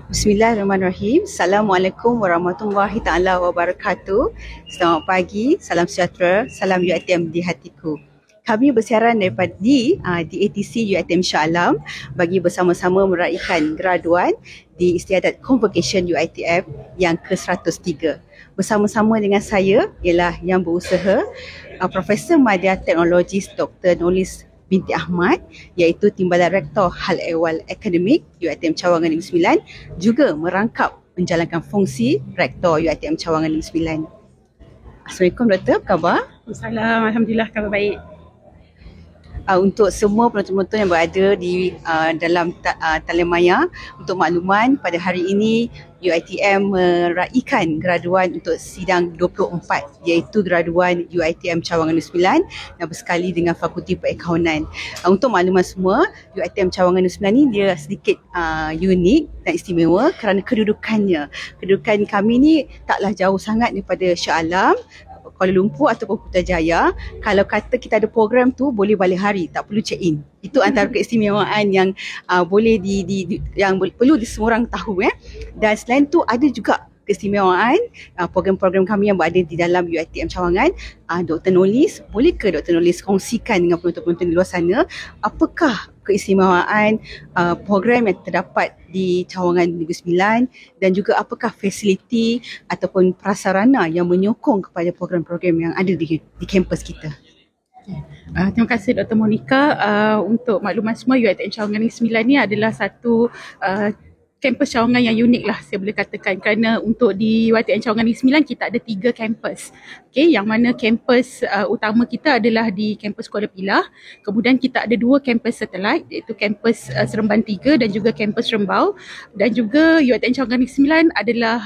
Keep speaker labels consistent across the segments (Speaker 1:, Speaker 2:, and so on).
Speaker 1: Bismillahirrahmanirrahim. Assalamualaikum warahmatullahi taala wabarakatuh. Selamat pagi, salam sejahtera, salam UiTM di hatiku. Kami bersiaran di ATC UiTM Shah Alam bagi bersama-sama meraihkan graduan di Istiadat Convocation UiTM yang ke-103. Bersama-sama dengan saya ialah yang berusaha Profesor Madya Teknologis Dr. Nolis binti Ahmad, iaitu Timbalan Rektor Hal Ehwal Akademik UiTM Cawangan Negeri 9, juga merangkap menjalankan fungsi Rektor UiTM Cawangan Negeri 9. Assalamualaikum Doktor, apa khabar?
Speaker 2: Assalamualaikum, Alhamdulillah, khabar baik.
Speaker 1: Untuk semua penonton-penonton yang berada di dalam talian maya, untuk makluman pada hari ini UiTM meraihkan graduan untuk sidang 24, iaitu graduan UiTM Cawangan Negeri 9 dan bersekali dengan Fakulti Perakaunan. Untuk makluman semua, UiTM Cawangan Negeri 9 ni dia sedikit unik dan istimewa kerana kedudukannya. Kedudukan kami ni taklah jauh sangat daripada Shah Alam, Kuala Lumpur ataupun Putrajaya. Kalau kata kita ada program tu, boleh balik hari, tak perlu check in. Itu antara keistimewaan yang boleh yang perlu semua orang tahu. Dan selain tu ada juga keistimewaan program-program kami yang berada di dalam UiTM Cawangan. Dr. Nolis, boleh ke Dr. Nolis kongsikan dengan penonton-penonton di luar sana apakah keistimewaan program yang terdapat di Cawangan Negeri 9 dan juga apakah fasiliti ataupun prasarana yang menyokong kepada program-program yang ada di kampus kita?
Speaker 2: Terima kasih Dr. Monica. Untuk makluman semua, UiTM Cawangan Negeri 9 ni adalah satu kampus Cawangan yang unik lah, saya boleh katakan, kerana untuk di UiTM Cawangan Negeri 9 kita ada 3 kampus. Yang mana kampus utama kita adalah di kampus Kuala Pilah. Kemudian kita ada 2 kampus satelit, iaitu kampus Seremban 3 dan juga kampus Rembau. Dan juga UiTM Cawangan Negeri 9 adalah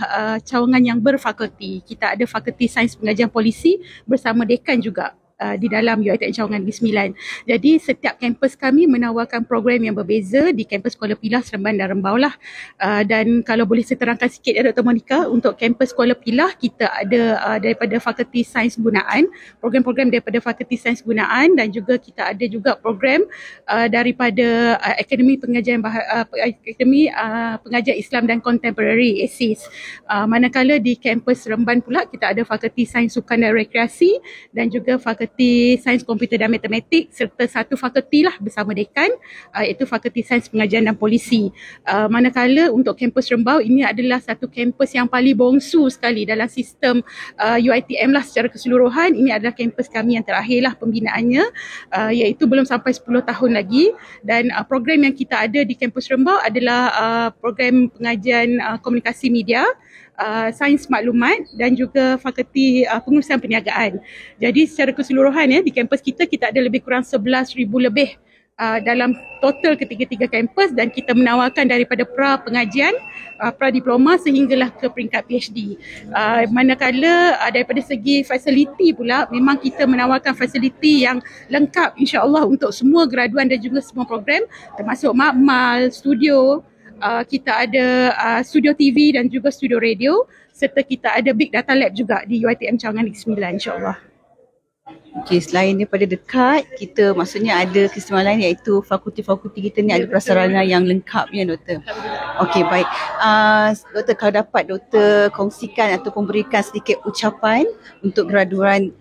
Speaker 2: cawangan yang berfakulti. Kita ada Fakulti Sains Pengajian Polisi bersama dekan juga di dalam UiTM Cawangan Negeri 9. Jadi setiap kampus kami menawarkan program yang berbeza. Di kampus Kuala Pilah, Seremban dan Rembau lah. Dan kalau boleh saya terangkan sikit ya Dr. Monica, untuk kampus Kuala Pilah kita ada daripada Fakulti Sains Gunaan, program-program daripada Fakulti Sains Gunaan, dan juga kita ada juga program daripada Akademi Pengajian Pengajian Islam dan Contemporary ASIS. Manakala di kampus Seremban pula kita ada Fakulti Sains Sukan dan Rekreasi dan juga Fakulti Sains Komputer dan Matematik, serta satu fakulti lah bersama dekan, iaitu Fakulti Sains Pengajian dan Polisi. Manakala untuk kampus Rembau, ini adalah satu kampus yang paling bongsu sekali dalam sistem UiTM lah secara keseluruhan. Ini adalah kampus kami yang terakhir lah pembinaannya, iaitu belum sampai 10 tahun lagi. Dan program yang kita ada di kampus Rembau adalah program pengajian komunikasi media, sains maklumat dan juga Fakulti Pengurusan Perniagaan. Jadi secara keseluruhan di kampus kita ada lebih kurang 11,000 lebih dalam total ketiga-tiga kampus, dan kita menawarkan daripada pra-pengajian, pra-diploma sehinggalah ke peringkat PhD. Manakala daripada segi fasiliti pula, memang kita menawarkan fasiliti yang lengkap insya-Allah untuk semua graduan dan juga semua program, termasuk makmal, studio. Kita ada studio TV dan juga studio radio, serta kita ada Big Data Lab juga di UiTM Cawangan Negeri 9 insya-Allah.
Speaker 1: Okey, selain daripada dekat, kita maksudnya ada keistimewaan lain, iaitu fakulti-fakulti kita ni ada prasarana yang lengkap ya Doktor. Okey, baik. Doktor, kalau dapat Doktor kongsikan ataupun berikan sedikit ucapan untuk graduan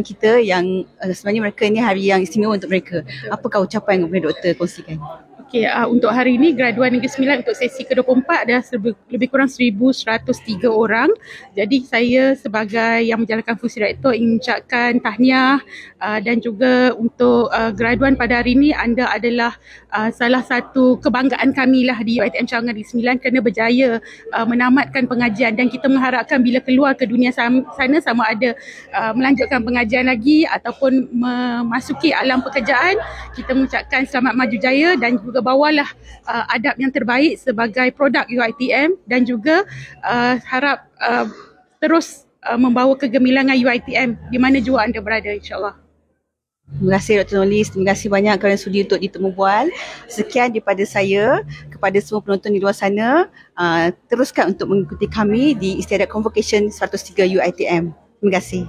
Speaker 1: kita yang sebenarnya mereka ni hari yang istimewa untuk mereka. Apakah ucapan yang boleh Doktor kongsikan?
Speaker 2: Okey, untuk hari ini graduan Negeri 9 untuk sesi ke-24 ada lebih kurang 1,103 orang. Jadi saya sebagai yang menjalankan fungsi rektor ingin mengucapkan tahniah, dan juga untuk graduan pada hari ini, anda adalah salah satu kebanggaan kami lah di UiTM Cawangan Negeri 9 kerana berjaya menamatkan pengajian, dan kita mengharapkan bila keluar ke dunia sana sama ada melanjutkan pengajian lagi ataupun memasuki alam pekerjaan, kita mengucapkan selamat maju jaya dan juga bawalah adab yang terbaik sebagai produk UiTM, dan juga harap terus membawa kegemilangan UiTM di mana jua anda berada insya-Allah.
Speaker 1: Terima kasih Dr. Nolis, terima kasih banyak kerana sudi untuk ditemu bual. Sekian daripada saya kepada semua penonton di luar sana. Teruskan untuk mengikuti kami di Istiadat Convocation 103 UiTM. Terima kasih.